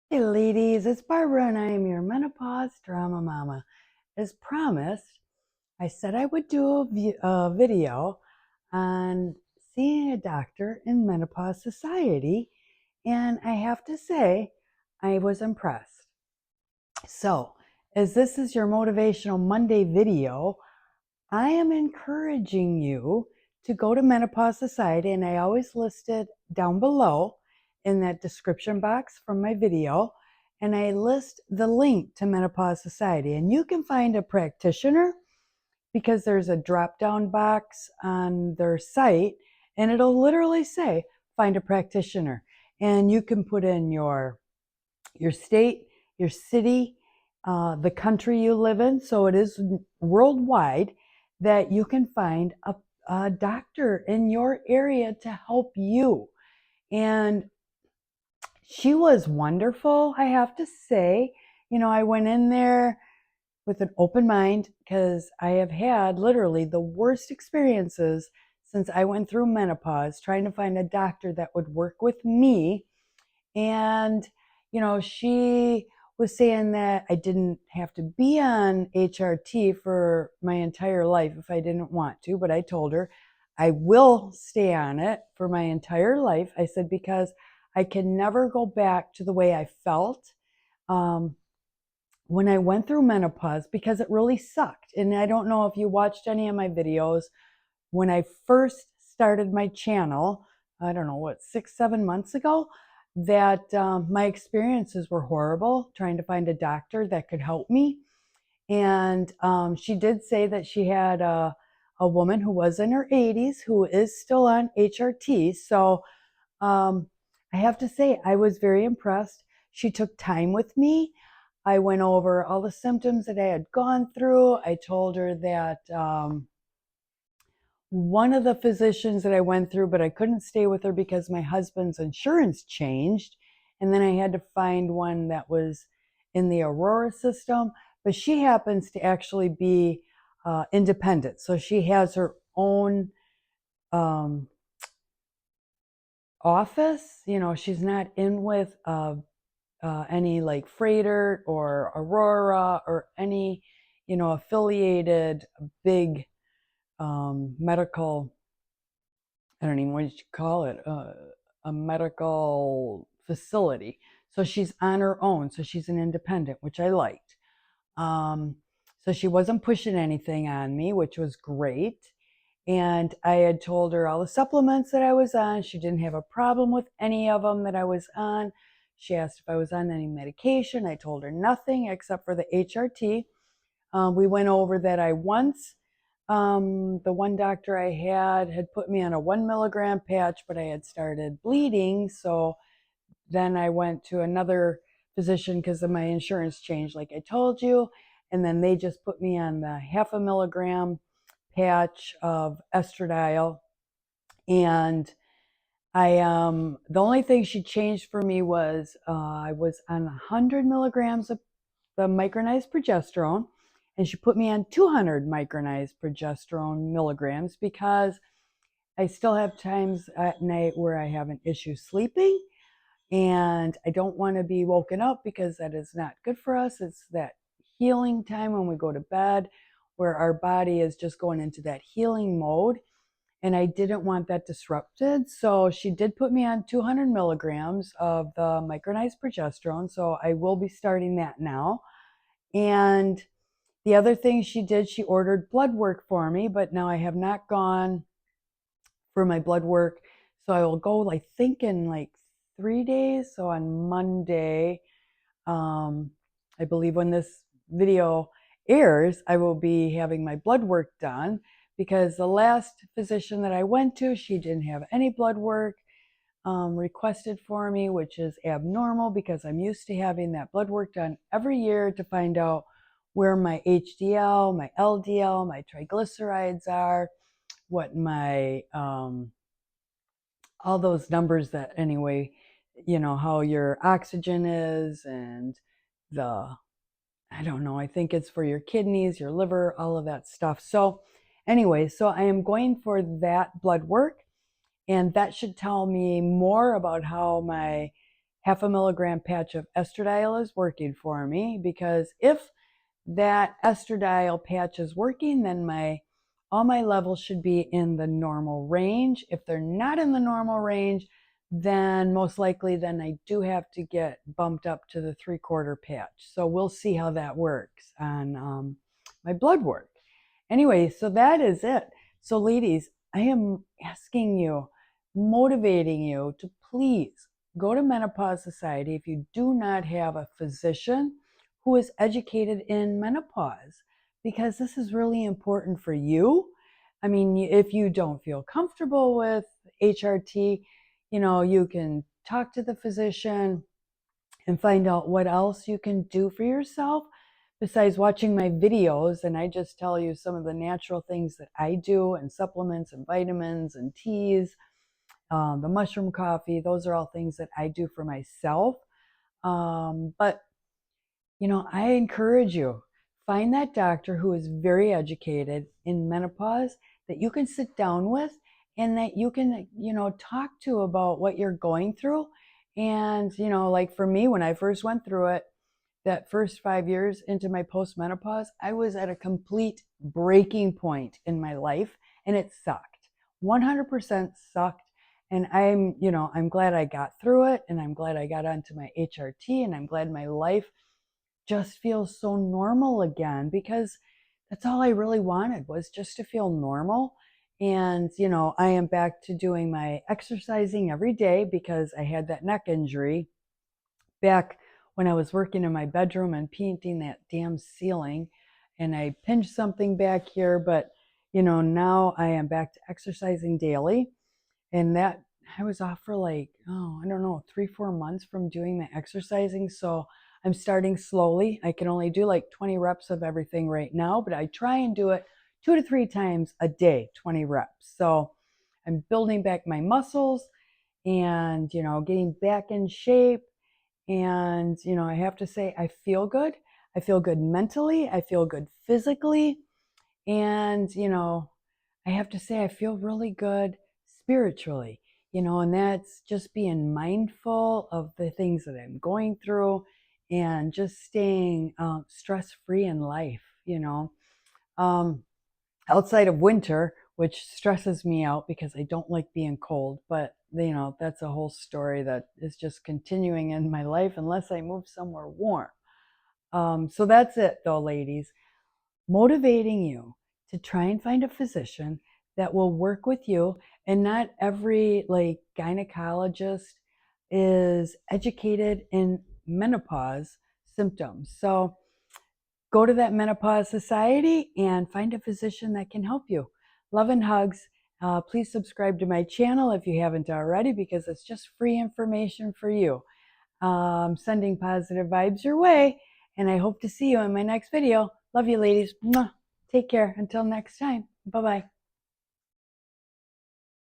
Hey ladies, it's Barbara and I am your Menopause Drama Mama. As promised, I said I would do a video on seeing a doctor in Menopause Society, and I have to say, I was impressed. So, as this is your Motivational Monday video, I am encouraging you to go to Menopause Society, and I always list it down below in that description box from my video, and I list the link to Menopause Society. And you can find a practitioner because there's a drop down box on their site, and it'll literally say, find a practitioner. And you can put in your state, your city, the country you live in. So it is worldwide that you can find a doctor in your area to help you. And she was wonderful, I have to say. I went in there with an open mind because I have had literally the worst experiences since I went through menopause trying to find a doctor that would work with me. And, she was saying that I didn't have to be on HRT for my entire life if I didn't want to. But I told her I will stay on it for my entire life. I said, because I can never go back to the way I felt um, when I went through menopause, because it really sucked. And I don't know if you watched any of my videos when I first started my channel, I don't know what, 6, 7 months ago, that my experiences were horrible trying to find a doctor that could help me. And she did say that she had a woman who was in her 80s who is still on HRT. So um, I have to say, I was very impressed. She took time with me. I went over all the symptoms that I had gone through. I told her that one of the physicians that I went through, but I couldn't stay with her because my husband's insurance changed. And then I had to find one that was in the Aurora system. But she happens to actually be independent. So she has her own um, office. She's not in with any like Freighter or Aurora or any, affiliated big medical, I don't even know what you call it, a medical facility. So she's on her own. So she's an independent, which I liked. Um, so she wasn't pushing anything on me, which was great. And I had told her all the supplements that I was on. She didn't have a problem with any of them that I was on. She asked if I was on any medication. I told her nothing except for the HRT. We went over that I once, the one doctor I had put me on a 1 milligram patch, but I had started bleeding. So then I went to another physician because of my insurance changed, like I told you. And then they just put me on the 0.5 milligram patch of estradiol. And the only thing she changed for me was I was on 100 milligrams of the micronized progesterone, and she put me on 200 micronized progesterone milligrams because I still have times at night where I have an issue sleeping, and I don't want to be woken up because that is not good for us. It's that healing time when we go to bed where our body is just going into that healing mode, and I didn't want that disrupted. So she did put me on 200 milligrams of the micronized progesterone. So I will be starting that now. And the other thing she did, she ordered blood work for me, but now I have not gone for my blood work. So I will go, I think, in like 3 days. So on Monday, I believe when this video airs, I will be having my blood work done, because the last physician that I went to, she didn't have any blood work requested for me, which is abnormal because I'm used to having that blood work done every year to find out where my HDL, my LDL, my triglycerides are, what my all those numbers that, anyway, how your oxygen is, and the, I don't know, I think it's for your kidneys, your liver, all of that stuff. So anyway, so I am going for that blood work, and that should tell me more about how my half a milligram patch of estradiol is working for me, because if that estradiol patch is working, then all my levels should be in the normal range. If they're not in the normal range, then most likely then I do have to get bumped up to the 3/4 patch. So we'll see how that works on my blood work. Anyway, so that is it. So ladies, I am asking you, motivating you to please go to Menopause Society if you do not have a physician who is educated in menopause, because this is really important for you. I mean, if you don't feel comfortable with HRT, you can talk to the physician and find out what else you can do for yourself besides watching my videos. And I just tell you some of the natural things that I do, and supplements and vitamins and teas, the mushroom coffee. Those are all things that I do for myself. But I encourage you, find that doctor who is very educated in menopause that you can sit down with, and that you can, talk to about what you're going through. And, like for me, when I first went through it, that first 5 years into my postmenopause, I was at a complete breaking point in my life, and it sucked. 100% sucked. And I'm glad I got through it, and I'm glad I got onto my HRT, and I'm glad my life just feels so normal again, because that's all I really wanted, was just to feel normal. And, I am back to doing my exercising every day, because I had that neck injury back when I was working in my bedroom and painting that damn ceiling, and I pinched something back here. But, now I am back to exercising daily. And that I was off for like, I don't know, 3-4 months from doing my exercising. So I'm starting slowly. I can only do like 20 reps of everything right now, but I try and do it 2 to 3 times a day, 20 reps. So I'm building back my muscles, and, getting back in shape. And, I have to say, I feel good. I feel good mentally. I feel good physically. And, I have to say, I feel really good spiritually, and that's just being mindful of the things that I'm going through, and just staying stress-free in life, um, outside of winter, which stresses me out because I don't like being cold. But, that's a whole story that is just continuing in my life unless I move somewhere warm. So that's it, though, ladies. Motivating you to try and find a physician that will work with you. And not every gynecologist is educated in menopause symptoms. So go to that Menopause Society and find a physician that can help you. Love and hugs. Please subscribe to my channel if you haven't already, because it's just free information for you. Sending positive vibes your way, and I hope to see you in my next video. Love you, ladies. Mwah. Take care. Until next time. Bye-bye.